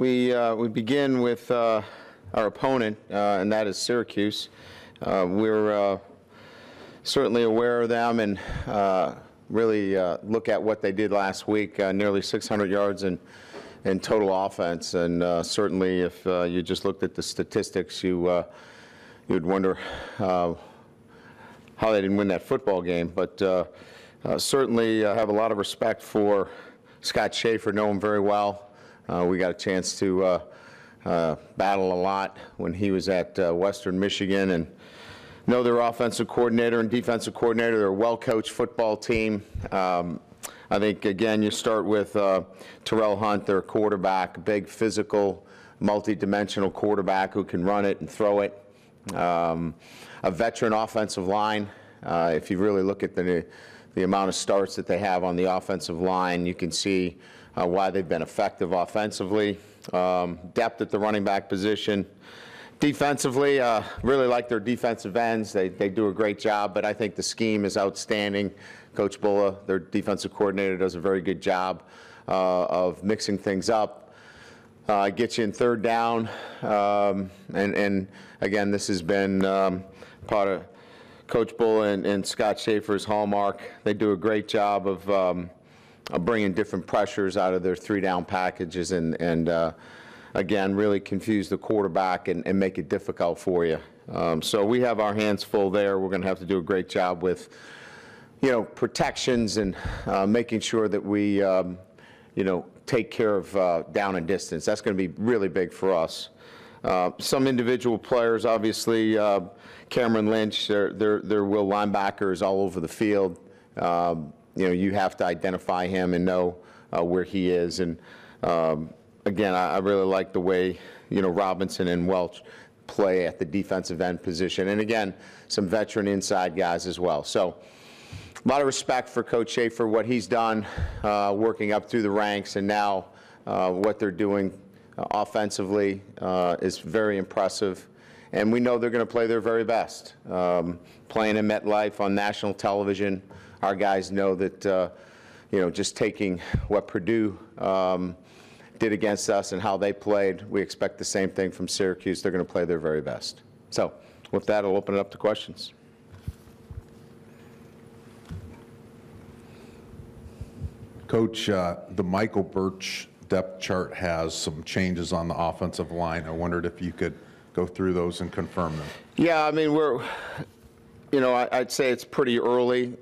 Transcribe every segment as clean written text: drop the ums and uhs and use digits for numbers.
We begin with our opponent, and that is Syracuse. We're certainly aware of them and really look at what they did last week, nearly 600 yards in total offense. And certainly if you just looked at the statistics, you'd wonder how they didn't win that football game. But certainly have a lot of respect for Scott Schaefer, know him very well. We got a chance to battle a lot when he was at Western Michigan, and know their offensive coordinator and defensive coordinator. They're a well-coached football team. I think, again, you start with Terrell Hunt, their quarterback, big, physical, multi-dimensional quarterback who can run it and throw it. A veteran offensive line. If you really look at the amount of starts that they have on the offensive line, you can see why they've been effective offensively. Depth at the running back position. Defensively, really like their defensive ends. They do a great job, but I think the scheme is outstanding. Coach Bulla, their defensive coordinator, does a very good job of mixing things up. Get you in third down, and again, this has been part of Coach Bulla and Scott Schaefer's hallmark. They do a great job of bringing different pressures out of their three-down packages and again, really confuse the quarterback and make it difficult for you. So we have our hands full there. We're going to have to do a great job with, protections and making sure that we, take care of down and distance. That's going to be really big for us. Some individual players, obviously, Cameron Lynch, their will linebacker is all over the field. You have to identify him and know where he is. And again, I really like the way, Robinson and Welch play at the defensive end position. And again, some veteran inside guys as well. So a lot of respect for Coach Schaefer, what he's done, working up through the ranks, and now what they're doing offensively is very impressive. And we know they're going to play their very best. Playing in MetLife on national television, our guys know that, just taking what Purdue did against us and how they played, we expect the same thing from Syracuse. They're going to play their very best. So with that, I'll open it up to questions. Coach, the Michael Birch depth chart has some changes on the offensive line. I wondered if you could go through those and confirm them. Yeah, I mean, I'd say it's pretty early.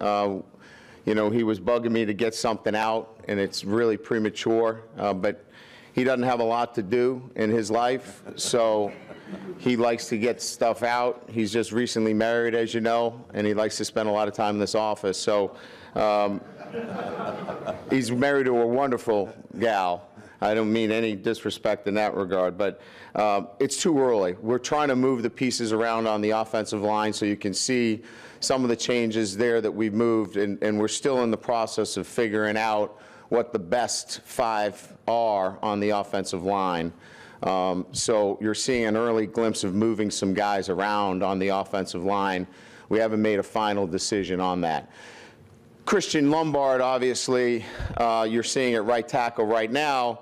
He was bugging me to get something out, and it's really premature, but he doesn't have a lot to do in his life, so he likes to get stuff out. He's just recently married, as you know, and he likes to spend a lot of time in this office. So he's married to a wonderful gal. I don't mean any disrespect in that regard, but it's too early. We're trying to move the pieces around on the offensive line so you can see some of the changes there that we've moved, and we're still in the process of figuring out what the best five are on the offensive line. So you're seeing an early glimpse of moving some guys around on the offensive line. We haven't made a final decision on that. Christian Lombard, obviously, you're seeing at right tackle right now.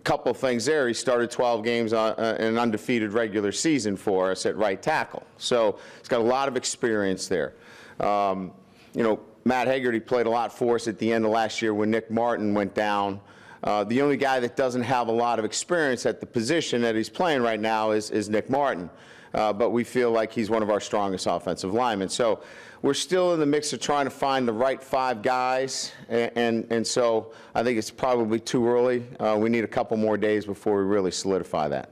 Couple things there. He started 12 games in an undefeated regular season for us at right tackle. So he's got a lot of experience there. Matt Hegarty played a lot for us at the end of last year when Nick Martin went down. The only guy that doesn't have a lot of experience at the position that he's playing right now is Nick Martin. But we feel like he's one of our strongest offensive linemen. So we're still in the mix of trying to find the right five guys, and so I think it's probably too early. We need a couple more days before we really solidify that.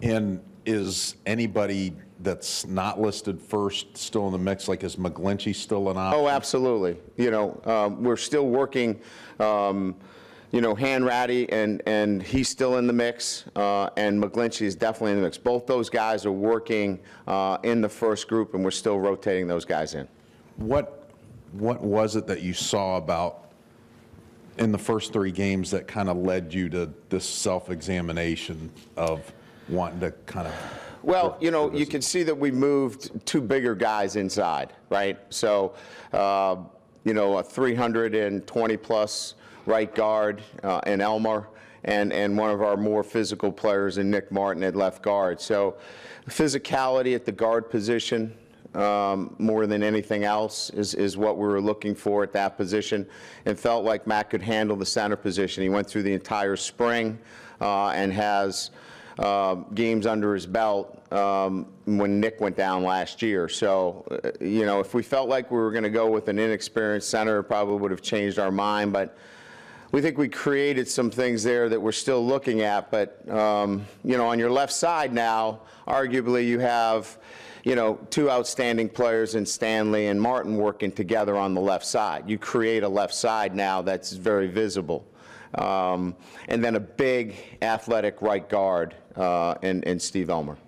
And is anybody that's not listed first still in the mix? Like, is McGlinchey still an option? Oh, absolutely. We're still working. Hanratty, and he's still in the mix, and McGlinchey is definitely in the mix. Both those guys are working in the first group, and we're still rotating those guys in. What was it that you saw about in the first three games that kind of led you to this self-examination of wanting to kind of? Well, you can see that we moved two bigger guys inside, right? So, a 320-plus right guard in Elmer, and one of our more physical players in Nick Martin at left guard. So physicality at the guard position, more than anything else, is what we were looking for at that position, and felt like Matt could handle the center position. He went through the entire spring and has games under his belt when Nick went down last year. So, you know, if we felt like we were going to go with an inexperienced center, it probably would have changed our mind. But we think we created some things there that we're still looking at. But, you know, on your left side now, arguably you have, you know, two outstanding players in Stanley and Martin working together on the left side. You create a left side now that's very visible. And then a big athletic right guard in Steve Elmer.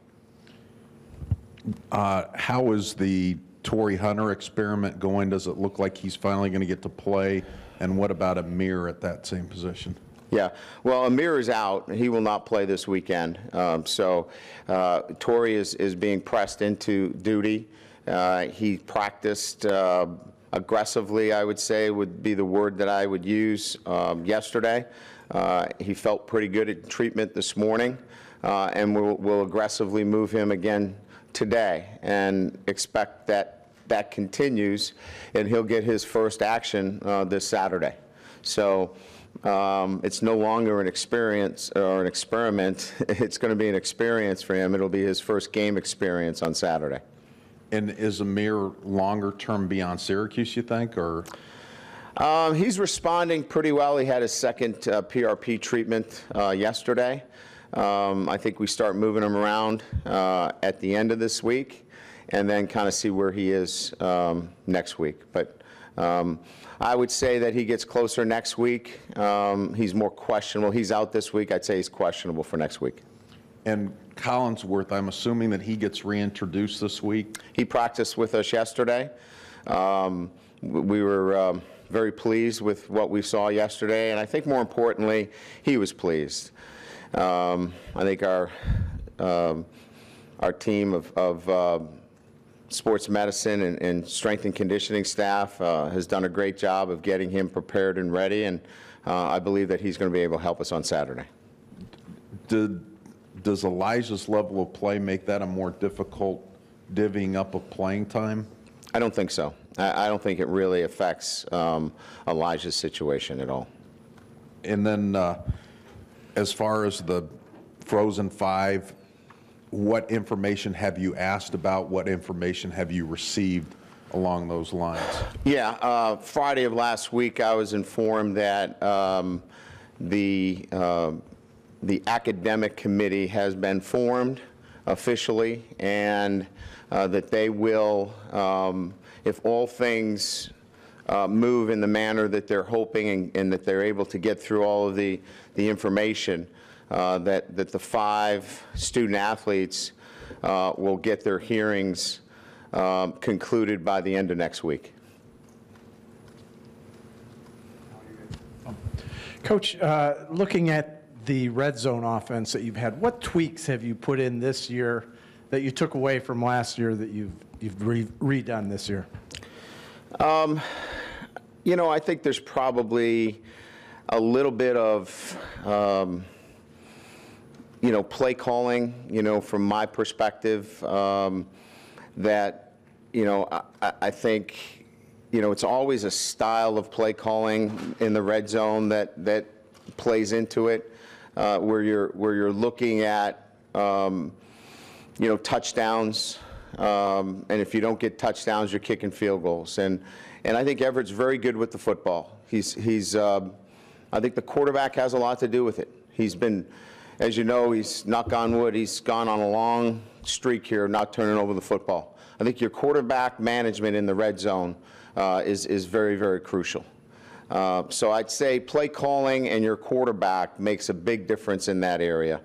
How is the Torrey Hunter experiment going? Does it look like he's finally going to get to play? And what about Amir at that same position? Yeah, well, Amir is out. He will not play this weekend. Torrey is being pressed into duty. He practiced aggressively, I would say, would be the word that I would use yesterday. He felt pretty good at treatment this morning, and we'll aggressively move him again today and expect that that continues, and he'll get his first action this Saturday. So it's no longer an experience or an experiment. It's going to be an experience for him. It'll be his first game experience on Saturday. And is Amir longer term beyond Syracuse, you think, or? He's responding pretty well. He had his second PRP treatment yesterday. I think we start moving him around at the end of this week and then kind of see where he is next week. But I would say that he gets closer next week. He's more questionable. He's out this week. I'd say he's questionable for next week. And Collinsworth, I'm assuming that he gets reintroduced this week? He practiced with us yesterday. We were very pleased with what we saw yesterday, and I think more importantly, he was pleased. I think our team of sports medicine and strength and conditioning staff has done a great job of getting him prepared and ready, and I believe that he's going to be able to help us on Saturday. Does Elijah's level of play make that a more difficult divvying up of playing time? I don't think so. I don't think it really affects Elijah's situation at all. And then as far as the Frozen Five, what information have you asked about? What information have you received along those lines? Yeah, Friday of last week I was informed that the academic committee has been formed officially, and that they will, if all things move in the manner that they're hoping and that they're able to get through all of the information, that the 5 student athletes will get their hearings concluded by the end of next week. Coach, looking at the red zone offense that you've had, what tweaks have you put in this year that you took away from last year that you've redone this year? You know, I think there's probably a little bit of, you know, play calling, you know, from my perspective, that, you know, I think, you know, it's always a style of play calling in the red zone that plays into it, where you're looking at, you know, touchdowns, and if you don't get touchdowns, you're kicking field goals. And I think Everett's very good with the football. I think the quarterback has a lot to do with it. He's been, as you know, he's, knock on wood, he's gone on a long streak here, not turning over the football. I think your quarterback management in the red zone is very, very crucial. So I'd say play calling and your quarterback makes a big difference in that area.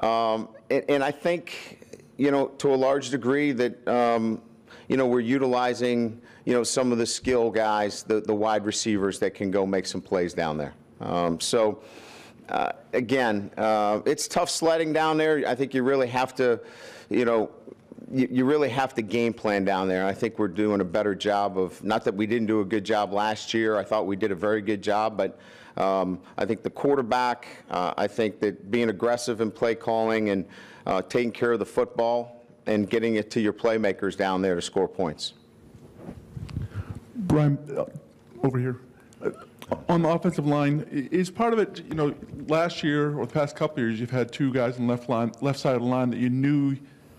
And I think, you know, to a large degree that, you know, we're utilizing, you know, some of the skill guys, the wide receivers that can go make some plays down there. Again, it's tough sledding down there. I think you really have to, you know, you really have to game plan down there. I think we're doing a better job of, not that we didn't do a good job last year. I thought we did a very good job, but I think the quarterback, I think that being aggressive in play calling and taking care of the football and getting it to your playmakers down there to score points. Brian, over here. On the offensive line, is part of it, last year or the past couple of years, you've had two guys on the left side of the line that you knew,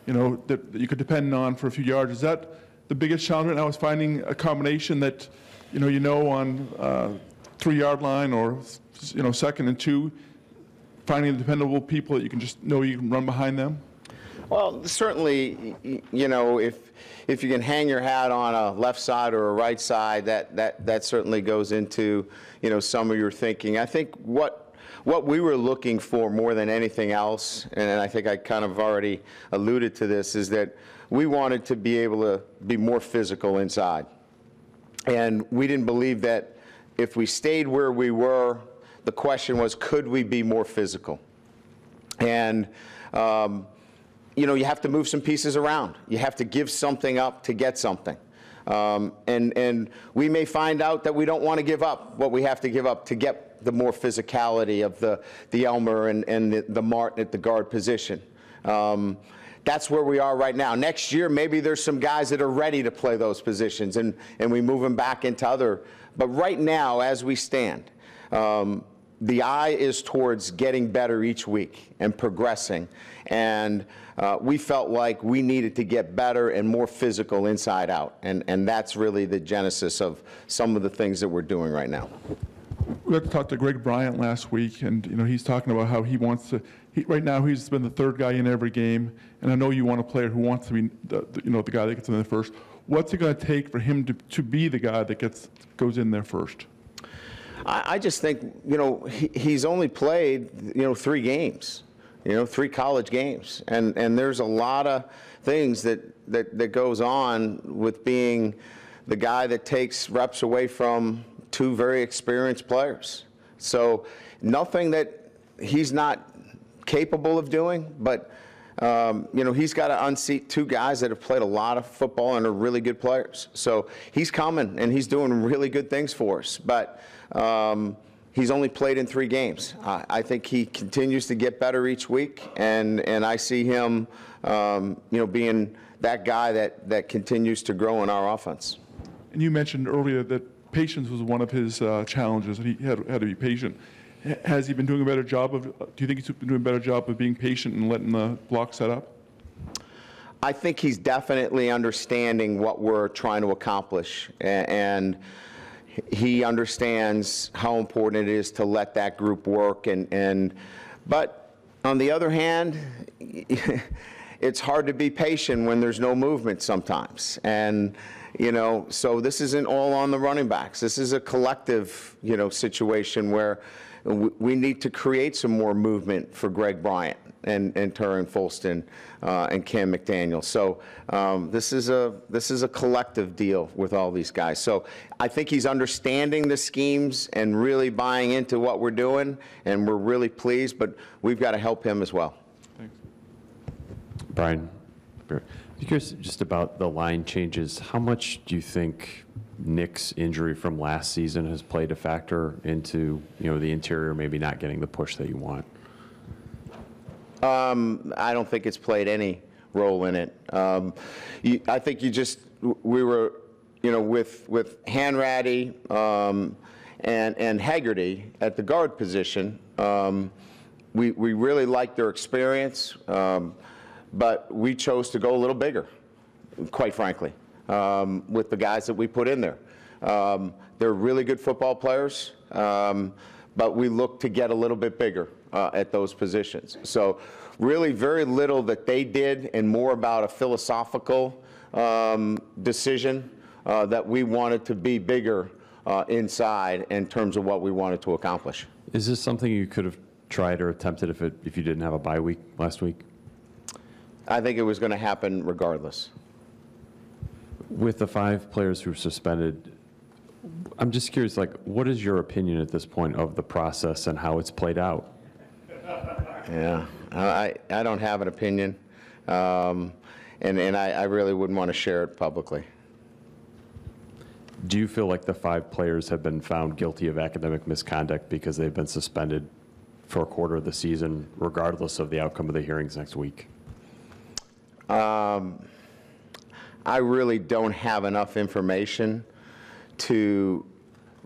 that you could depend on for a few yards. Is that the biggest challenge right now, is finding a combination that, on 3-yard line or, 2nd and 2, finding dependable people that you can just know you can run behind them? Well, certainly, if you can hang your hat on a left side or a right side, that certainly goes into, some of your thinking. I think what we were looking for more than anything else, and I think I kind of already alluded to this, is that we wanted to be able to be more physical inside. And we didn't believe that if we stayed where we were, the question was, could we be more physical? And, you have to move some pieces around. You have to give something up to get something. And we may find out that we don't want to give up what we have to give up to get the more physicality of the Elmer and the Martin at the guard position. That's where we are right now. Next year, maybe there's some guys that are ready to play those positions, and we move them back into other. But right now, as we stand, the eye is towards getting better each week and progressing. And we felt like we needed to get better and more physical inside out. And that's really the genesis of some of the things that we're doing right now. We got to talk to Greg Bryant last week, and he's talking about how he wants to. Right now, he's been the third guy in every game, and I know you want a player who wants to be the guy that gets in there first. What's it going to take for him to be the guy that goes in there first? I just think he's only played 3 games, 3 college games, and there's a lot of things that goes on with being the guy that takes reps away from 2 very experienced players. So nothing that he's not capable of doing, but he's got to unseat 2 guys that have played a lot of football and are really good players. So he's coming and he's doing really good things for us, but he's only played in 3 games. I think he continues to get better each week, and I see him being that guy that continues to grow in our offense. And you mentioned earlier that patience was one of his challenges, and he had to be patient. Has he been doing a better job of, do you think he's been doing a better job of being patient and letting the block set up? I think he's definitely understanding what we're trying to accomplish, and he understands how important it is to let that group work. But on the other hand, it's hard to be patient when there's no movement sometimes. And so this isn't all on the running backs. This is a collective, situation where we need to create some more movement for Greg Bryant and Turin Folston and Cam McDaniel. So this is a collective deal with all these guys. So I think he's understanding the schemes and really buying into what we're doing, and we're really pleased, but we've got to help him as well. Thanks. Brian, I'm curious just about the line changes. How much do you think Nick's injury from last season has played a factor into, the interior maybe not getting the push that you want? I don't think it's played any role in it. I think we were, with Hanratty and Haggerty at the guard position, we really liked their experience, but we chose to go a little bigger, quite frankly, with the guys that we put in there. They're really good football players, but we look to get a little bit bigger at those positions. So really very little that they did, and more about a philosophical decision that we wanted to be bigger inside in terms of what we wanted to accomplish. Is this something you could have tried or attempted if you didn't have a bye week last week? I think it was going to happen regardless. With the 5 players who were suspended, I'm just curious, what is your opinion at this point of the process and how it's played out? Yeah, I don't have an opinion, and I really wouldn't want to share it publicly. Do you feel like the 5 players have been found guilty of academic misconduct because they've been suspended for a quarter of the season, regardless of the outcome of the hearings next week? I really don't have enough information to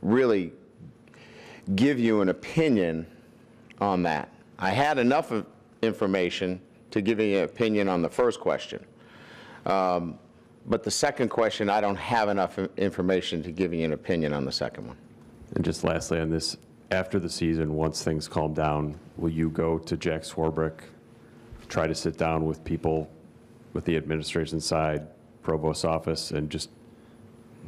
really give you an opinion on that. I had enough of information to give you an opinion on the first question. But the second question, I don't have enough information to give you an opinion on the second one. And just lastly on this, after the season, once things calm down, will you go to Jack Swarbrick, try to sit down with people with the administration side, provost's office, and just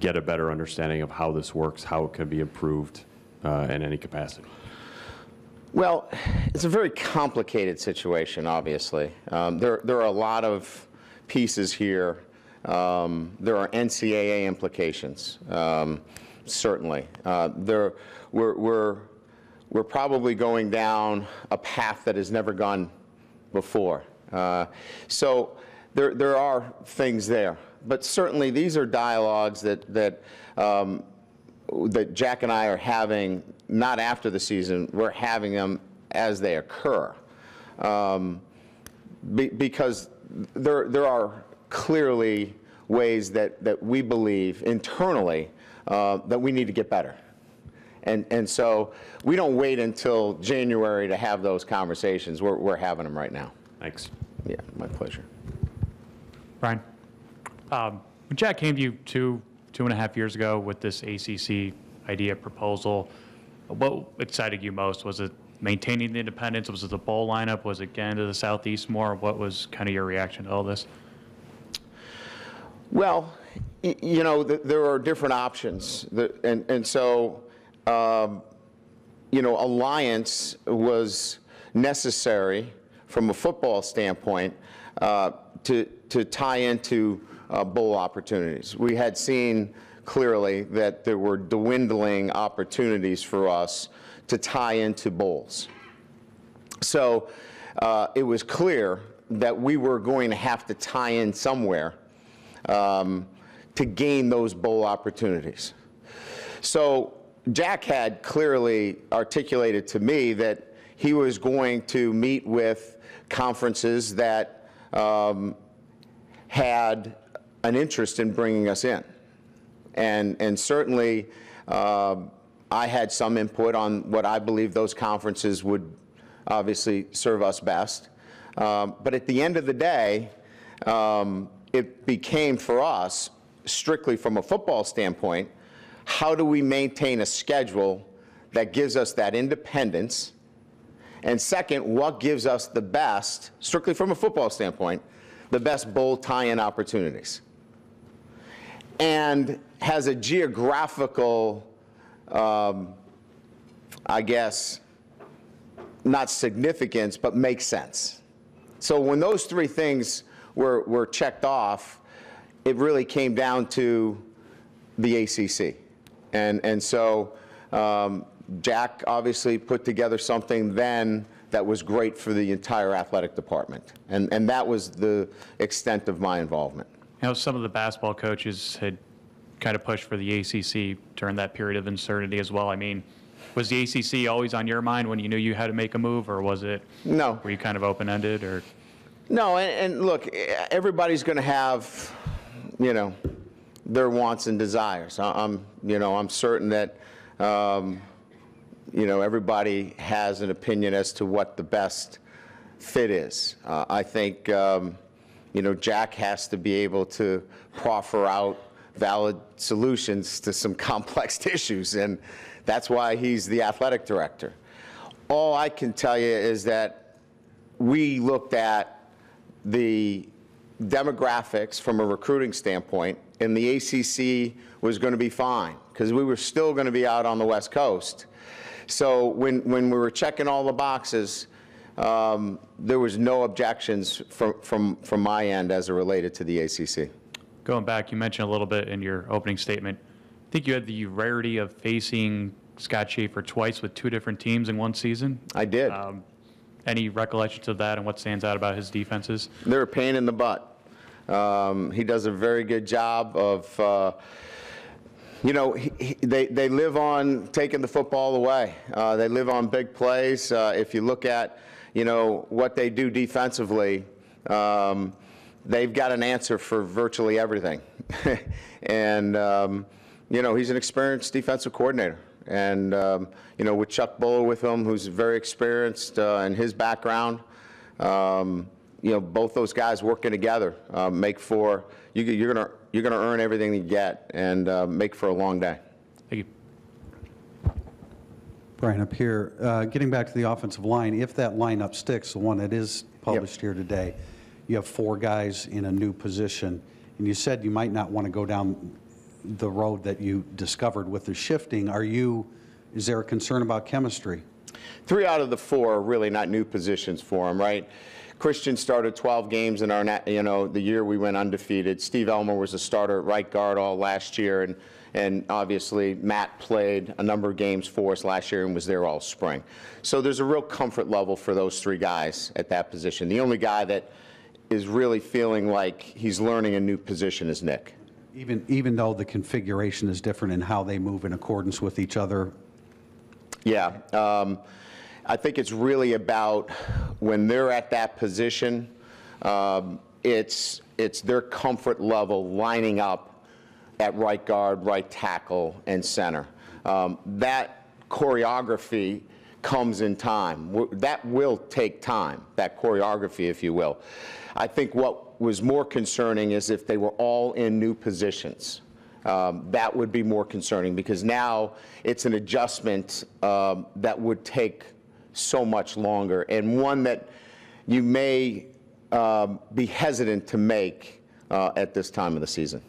get a better understanding of how this works, how it can be improved in any capacity? Well, it's a very complicated situation, obviously. There are a lot of pieces here. There are NCAA implications, certainly. We're probably going down a path that has never gone before. So there are things there. But certainly these are dialogues that Jack and I are having, not after the season, we're having them as they occur. Because there are clearly ways that we believe internally that we need to get better. And so we don't wait until January to have those conversations. We're having them right now. Thanks. Yeah, my pleasure. Brian, when Jack came to you two and a half years ago with this ACC idea proposal, what excited you most? Was it maintaining the independence? Was it the bowl lineup? Was it getting to the Southeast more? What was kind of your reaction to all this? Well, you know, there are different options. And so, you know, alliance was necessary from a football standpoint to tie into bowl opportunities. We had seen clearly that there were dwindling opportunities for us to tie into bowls. So it was clear that we were going to have to tie in somewhere to gain those bowl opportunities. So Jack had clearly articulated to me that he was going to meet with conferences that had an interest in bringing us in. And certainly I had some input on what I believe those conferences would obviously serve us best. But at the end of the day, it became for us, strictly from a football standpoint, how do we maintain a schedule that gives us that independence? And second, what gives us the best, strictly from a football standpoint, the best bowl tie-in opportunities? And has a geographical, I guess, not significance, but makes sense. So when those three things were checked off, it really came down to the ACC. And so Jack obviously put together something then that was great for the entire athletic department. And that was the extent of my involvement. You know, some of the basketball coaches had kind of pushed for the ACC during that period of uncertainty as well. I mean, was the ACC always on your mind when you knew you had to make a move, or was it? No. Were you kind of open-ended, or? No, and look, everybody's going to have, you know, their wants and desires. I'm certain that, you know, everybody has an opinion as to what the best fit is. I think, you know, Jack has to be able to proffer out valid solutions to some complex issues, and that's why he's the athletic director. All I can tell you is that we looked at the demographics from a recruiting standpoint, and the ACC was going to be fine because we were still going to be out on the West Coast. So when we were checking all the boxes, there was no objections from my end as it related to the ACC. Going back, you mentioned a little bit in your opening statement, I think you had the rarity of facing Scott Schaefer twice with two different teams in one season. I did. Any recollections of that and what stands out about his defenses? They're a pain in the butt. He does a very good job of They live on taking the football away. They live on big plays. If you look at, what they do defensively, they've got an answer for virtually everything. And, he's an experienced defensive coordinator. And, with Chuck Buller with him, who's very experienced in his background, both those guys working together make for, you're gonna earn everything you get and make for a long day. Thank you. Brian, up here, getting back to the offensive line, if that lineup sticks, the one that is published here today, you have 4 guys in a new position, and you said you might not want to go down the road that you discovered with the shifting. Is there a concern about chemistry? 3 out of the 4 are really not new positions for him, right? Christian started 12 games in our, the year we went undefeated. Steve Elmer was a starter at right guard all last year, and obviously Matt played a number of games for us last year and was there all spring. So there's a real comfort level for those 3 guys at that position. The only guy that is really feeling like he's learning a new position is Nick. Even though the configuration is different in how they move in accordance with each other? Yeah. I think it's really about when they're at that position, it's their comfort level lining up at right guard, right tackle, and center. That choreography comes in time. That will take time, that choreography, if you will. I think what was more concerning is if they were all in new positions. That would be more concerning because now it's an adjustment that would take so much longer, and one that you may be hesitant to make at this time of the season.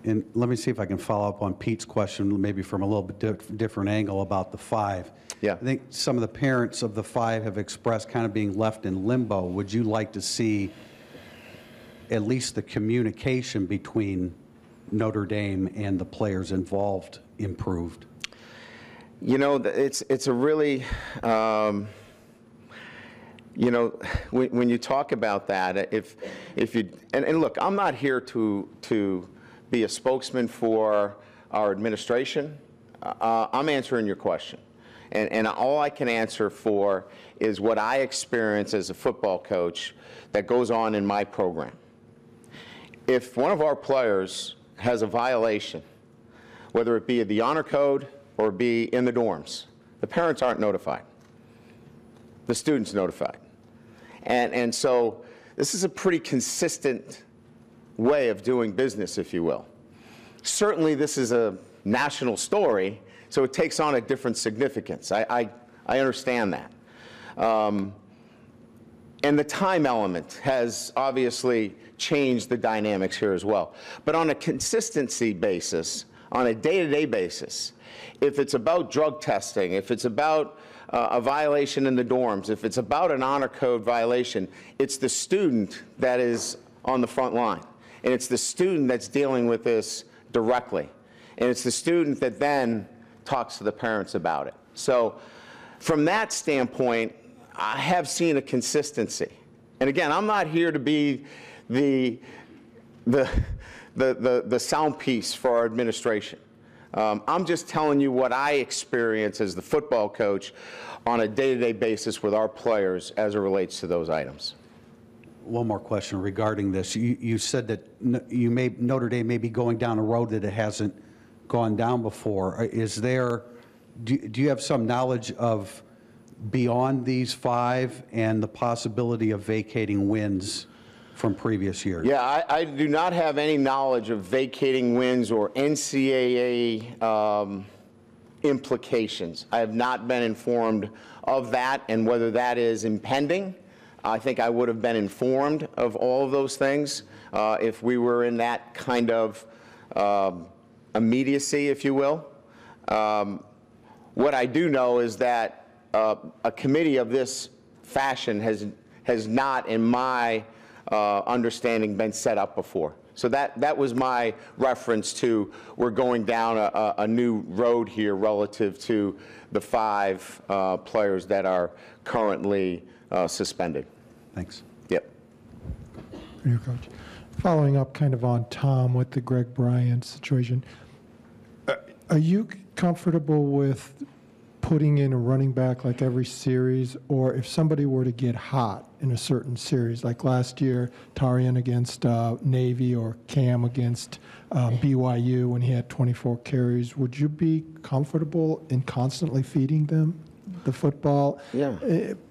And let me see if I can follow up on Pete's question, maybe from a little bit different angle about the 5. Yeah. I think some of the parents of the 5 have expressed kind of being left in limbo. Would you like to see at least the communication between Notre Dame and the players involved improved? It's a really, when you talk about that, if you, and look, I'm not here to be a spokesman for our administration. I'm answering your question. And all I can answer for is what I experience as a football coach that goes on in my program. If one of our players has a violation, whether it be the honor code or be in the dorms, the parents aren't notified. The student's notified. And so this is a pretty consistent way of doing business, if you will. Certainly this is a national story, so it takes on a different significance. I understand that. And the time element has obviously changed the dynamics here as well. But on a consistency basis, on a day-to-day basis, if it's about drug testing, if it's about a violation in the dorms, if it's about an honor code violation, it's the student that is on the front line. And it's the student that's dealing with this directly. And it's the student that then talks to the parents about it. So from that standpoint, I have seen a consistency. And again, I'm not here to be the sound piece for our administration. I'm just telling you what I experience as the football coach on a day-to-day basis with our players as it relates to those items. One more question regarding this. You said that Notre Dame may be going down a road that it hasn't gone down before. Do you have some knowledge of beyond these 5 and the possibility of vacating wins from previous years? Yeah, I do not have any knowledge of vacating wins or NCAA implications. I have not been informed of that, and whether that is impending. I think I would have been informed of all of those things if we were in that kind of immediacy, if you will. What I do know is that a committee of this fashion has not, in my understanding, been set up before. So that was my reference to we're going down a new road here relative to the 5 players that are currently suspended. Thanks. Yep. For your coach. Following up kind of on Tom with the Greg Bryant situation, Are you comfortable with putting in a running back like every series, or if somebody were to get hot in a certain series, like last year, Tarian against Navy or Cam against BYU when he had 24 carries, would you be comfortable in constantly feeding them the football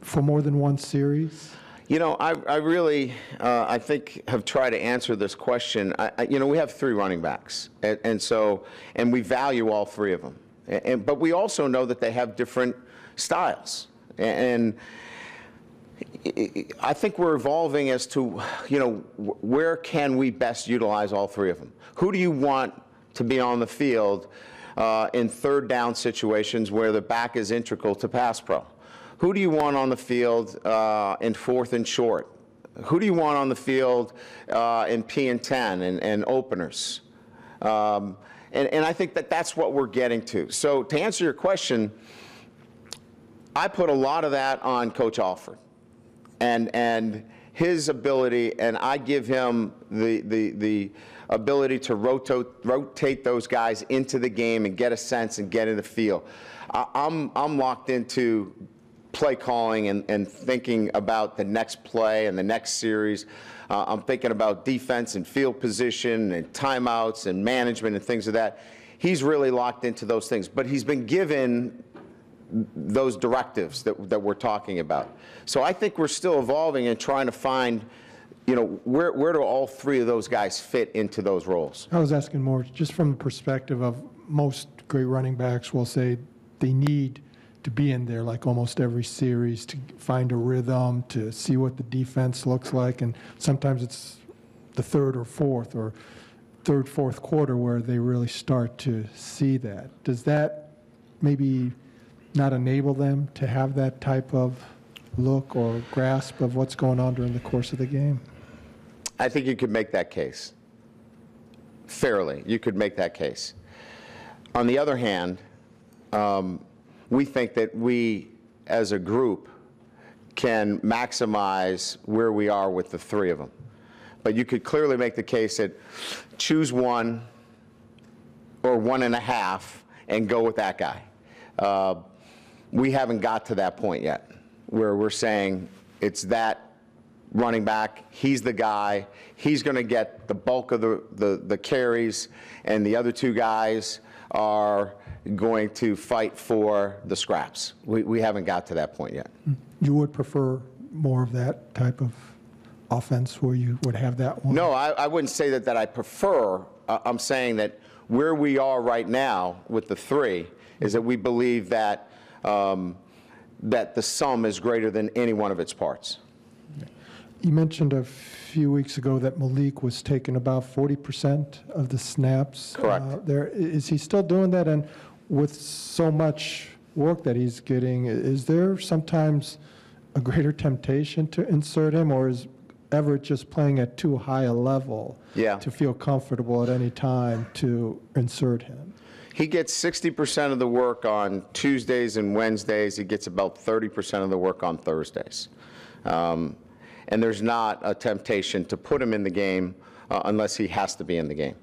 for more than one series? You know, I really, I think, have tried to answer this question. You know, we have 3 running backs, and we value all 3 of them. But we also know that they have different styles. And I think we're evolving as to, you know, where can we best utilize all 3 of them? Who do you want to be on the field in third down situations where the back is integral to pass pro? Who do you want on the field in 4th and short? Who do you want on the field in P and 10 and openers? And I think that that's what we're getting to. So to answer your question, I put a lot of that on Coach Alford and his ability, and I give him the ability to rotate those guys into the game and get a sense and get in the feel. I'm locked into play calling and thinking about the next play and the next series. I'm thinking about defense and field position and timeouts and management and things of that. He's really locked into those things, but he's been given those directives that we're talking about. So I think we're still evolving and trying to find, you know, where do all 3 of those guys fit into those roles? I was asking more just from the perspective of most great running backs will say they need to be in there like almost every series to find a rhythm, to see what the defense looks like, and sometimes it's the 3rd or 4th or 3rd, 4th quarter where they really start to see that. Does that maybe not enable them to have that type of look or grasp of what's going on during the course of the game? I think you could make that case. Fairly, you could make that case. On the other hand, we think that we, as a group, can maximize where we are with the 3 of them. But you could clearly make the case that choose 1 or 1.5 and go with that guy. We haven't got to that point yet where we're saying it's that running back, he's the guy, he's going to get the bulk of the carries, and the other 2 guys are going to fight for the scraps. We haven't got to that point yet. You would prefer more of that type of offense where you would have that one? No, I wouldn't say that I prefer. I'm saying that where we are right now with the 3 is that we believe that that the sum is greater than any one of its parts. You mentioned a few weeks ago that Malik was taking about 40% of the snaps. Correct. There, is he still doing that? And with so much work that he's getting, is there sometimes a greater temptation to insert him, or is Everett just playing at too high a level to feel comfortable at any time to insert him? He gets 60% of the work on Tuesdays and Wednesdays. He gets about 30% of the work on Thursdays. And there's not a temptation to put him in the game unless he has to be in the game.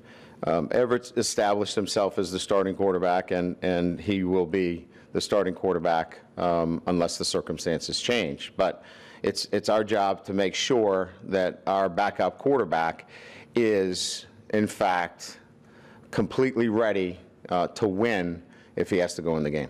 Everett established himself as the starting quarterback, and he will be the starting quarterback unless the circumstances change. But it's our job to make sure that our backup quarterback is, in fact, completely ready to win if he has to go in the game.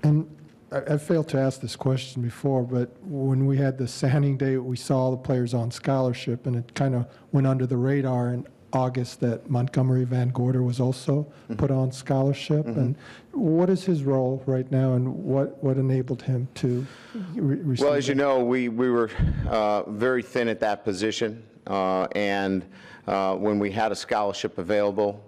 And I failed to ask this question before, but when we had the signing day, we saw all the players on scholarship, and it kind of went under the radar in August that Montgomery Van Gorder was also put on scholarship. And what is his role right now, and what enabled him to receive? Well, as you know, we were very thin at that position, and when we had a scholarship available,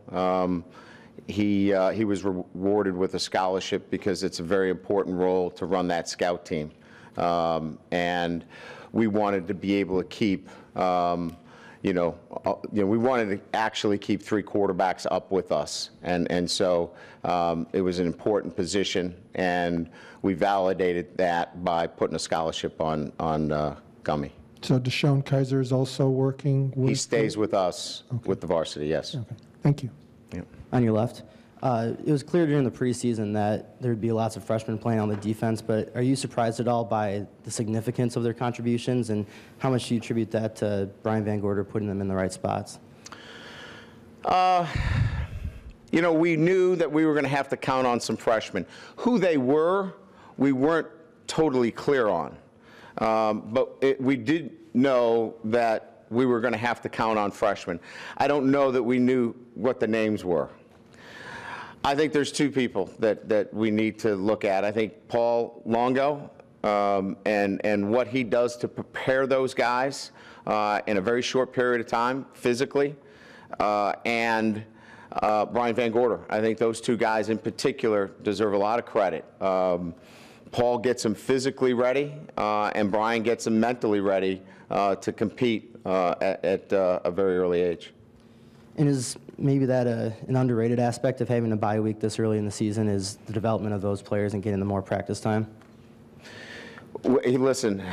he was rewarded with a scholarship because it's a very important role to run that scout team. And we wanted to be able to keep, we wanted to actually keep 3 quarterbacks up with us. And so it was an important position, and we validated that by putting a scholarship on Gummy. So Deshaun Kaiser is also working with... He stays with us with the varsity, yes. Okay. Thank you. On your left. It was clear during the preseason that there would be lots of freshmen playing on the defense, but are you surprised at all by the significance of their contributions, and how much do you attribute that to Brian Van Gorder putting them in the right spots? You know, we knew that we were going to have to count on some freshmen. Who they were, we weren't totally clear on. But we did know that we were going to have to count on freshmen. I don't know that we knew what the names were. I think there's two people that we need to look at. I think Paul Longo and what he does to prepare those guys in a very short period of time physically, and Brian Van Gorder. I think those two guys in particular deserve a lot of credit. Paul gets them physically ready, and Brian gets them mentally ready to compete at a very early age. And is maybe that an underrated aspect of having a bye week this early in the season, is the development of those players and getting them more practice time? Hey, listen,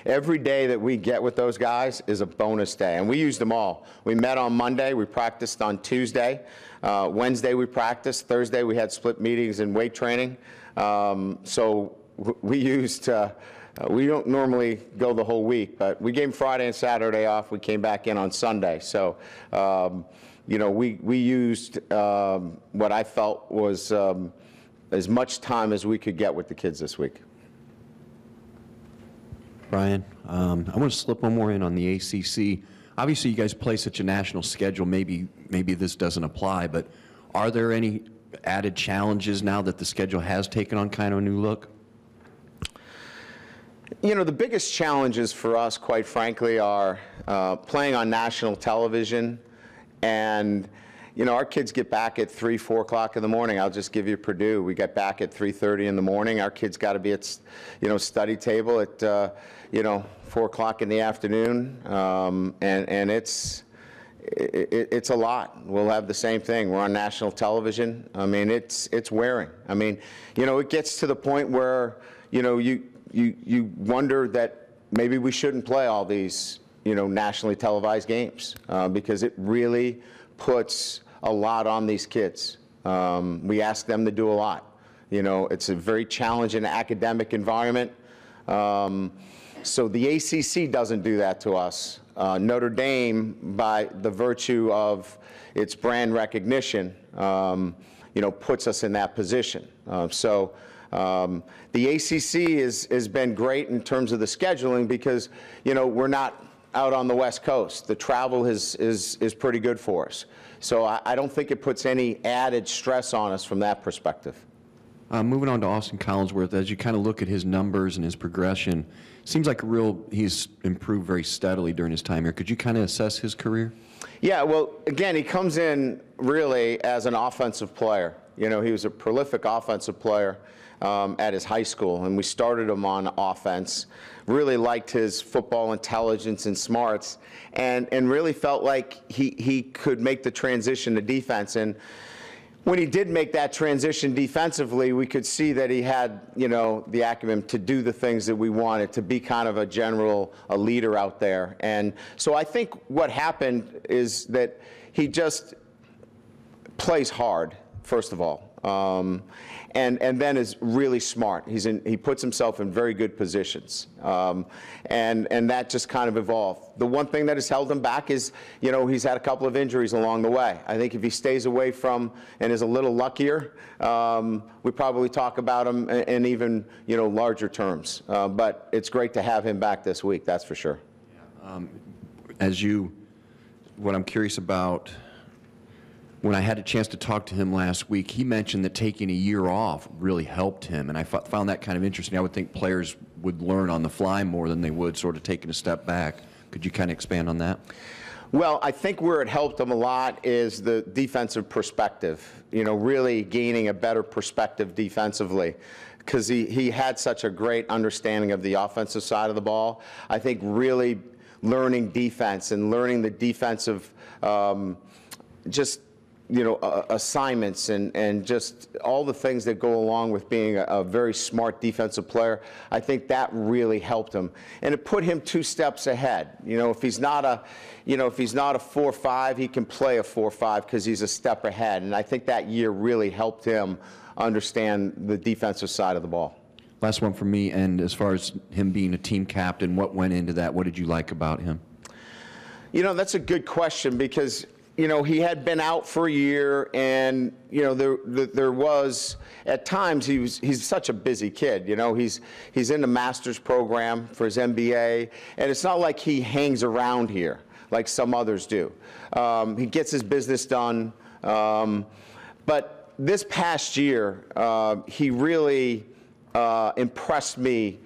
every day that we get with those guys is a bonus day, and we used them all. We met on Monday, we practiced on Tuesday, Wednesday we practiced, Thursday we had split meetings and weight training. So we used, we don't normally go the whole week, but we gave them Friday and Saturday off. We came back in on Sunday. So, you know, we used what I felt was as much time as we could get with the kids this week. Brian, I want to slip one more in on the ACC. Obviously, you guys play such a national schedule. Maybe this doesn't apply, but are there any added challenges now that the schedule has taken on kind of a new look? You know, the biggest challenges for us, quite frankly, are playing on national television. And, you know, our kids get back at 3, 4 o'clock in the morning. I'll just give you Purdue. We get back at 3:30 in the morning. Our kids got to be at, you know, study table at, you know, 4 o'clock in the afternoon. And it's a lot. We'll have the same thing. We're on national television. I mean, it's wearing. I mean, you know, it gets to the point where, you know, you wonder that maybe we shouldn't play all these, you know, nationally televised games because it really puts a lot on these kids. We ask them to do a lot. You know, it's a very challenging academic environment. So the ACC doesn't do that to us. Notre Dame, by the virtue of its brand recognition, you know, puts us in that position. The ACC has been great in terms of the scheduling because, you know, we're not out on the West Coast. The travel is pretty good for us. So I don't think it puts any added stress on us from that perspective. Moving on to Austin Collinsworth, as you kind of look at his numbers and his progression, seems like he's improved very steadily during his time here. Could you kind of assess his career? Yeah, well, again, he comes in really as an offensive player. You know, he was a prolific offensive player at his high school, and we started him on offense. Really liked his football intelligence and smarts, and really felt like he could make the transition to defense. And when he did make that transition defensively, we could see that he had, you know, the acumen to do the things that we wanted, to be kind of a leader out there. And so I think what happened is that he just plays hard, first of all. And then is really smart. He puts himself in very good positions, and that just kind of evolved. The one thing that has held him back is, you know, he's had a couple of injuries along the way. I think if he stays away from and is a little luckier, we probably talk about him in even, you know, larger terms. But it's great to have him back this week, that's for sure. What I'm curious about, when I had a chance to talk to him last week, he mentioned that taking a year off really helped him, and I found that kind of interesting. I would think players would learn on the fly more than they would sort of taking a step back. Could you kind of expand on that? Well, I think where it helped him a lot is the defensive perspective, you know, really gaining a better perspective defensively, because he had such a great understanding of the offensive side of the ball. I think really learning defense and learning the defensive just assignments and just all the things that go along with being a very smart defensive player. I think that really helped him, and it put him 2 steps ahead. If he's not a 4-5, he can play a 4-5 because he's a step ahead. And I think that year really helped him understand the defensive side of the ball. Last one from me, and as far as him being a team captain, what went into that? What did you like about him? That's a good question because he had been out for a year, and there was at times he's such a busy kid. He's in the master's program for his MBA, and it's not like he hangs around here like some others do. He gets his business done, but this past year he really impressed me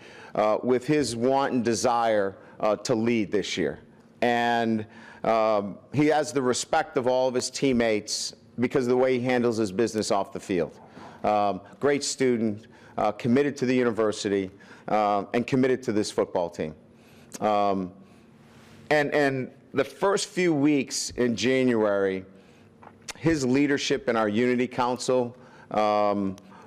with his want and desire to lead this year. And he has the respect of all of his teammates because of the way he handles his business off the field. Great student, committed to the university, and committed to this football team. And the first few weeks in January, his leadership in our Unity Council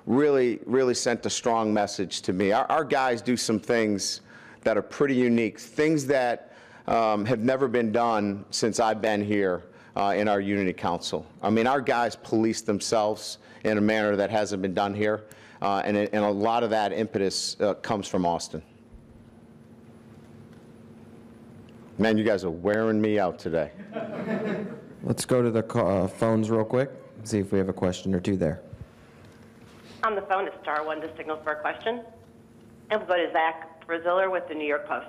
really sent a strong message to me. Our guys do some things that are pretty unique, things that have never been done since I've been here in our Unity Council. I mean, our guys police themselves in a manner that hasn't been done here, and a lot of that impetus comes from Austin. Man, you guys are wearing me out today. Let's go to the phones real quick, see if we have a question or two there. On the phone, it's *1 to signal for a question. And we'll go to Zach Braziller with the New York Post.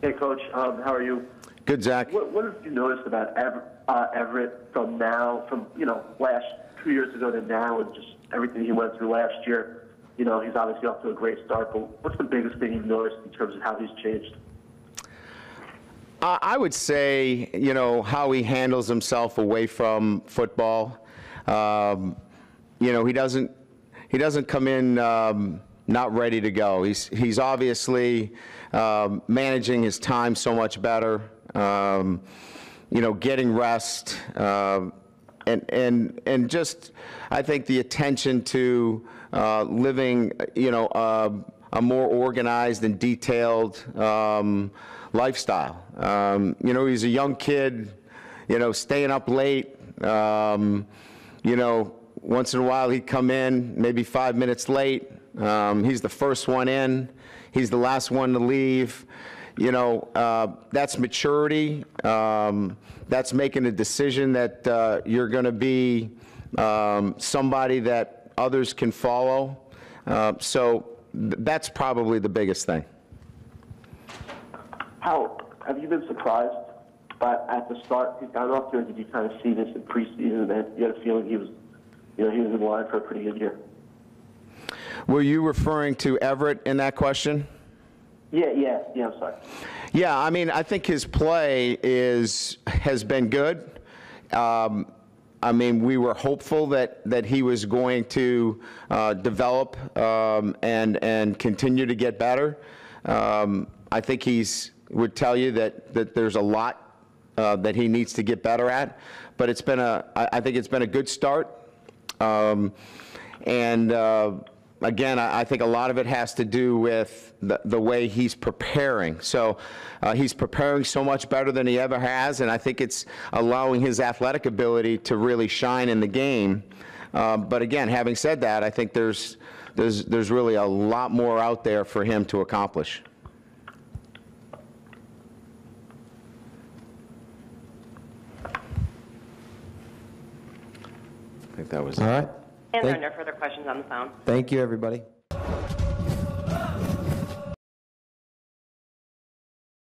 Hey, Coach. How are you? Good, Zach. What have you noticed about Everett from last 2 years ago to now, and just everything he went through last year? He's obviously off to a great start, but what's the biggest thing you've noticed in terms of how he's changed? I would say, how he handles himself away from football. He doesn't come in not ready to go. He's obviously managing his time so much better. Getting rest, and just I think the attention to living, a more organized and detailed lifestyle. He's a young kid, staying up late. Once in a while he'd come in, maybe 5 minutes late. He's the first one in. He's the last one to leave. That's maturity. That's making a decision that you're going to be somebody that others can follow. So that's probably the biggest thing. How have you been surprised at the start he's gotten off to, or did you kind of see this in preseason and you had a feeling he was in line for a pretty good year? Were you referring to Everett in that question? Yeah, I'm sorry. Yeah, I mean, I think his play has been good. I mean, we were hopeful that he was going to develop and continue to get better. I think would tell you that there's a lot that he needs to get better at, but I think it's been a good start. Again, I think a lot of it has to do with the way he's preparing. So he's preparing so much better than he ever has, and I think it's allowing his athletic ability to really shine in the game. But again, having said that, I think there's really a lot more out there for him to accomplish. I think that was it. All right. And there are no further questions on the phone. Thank you, everybody.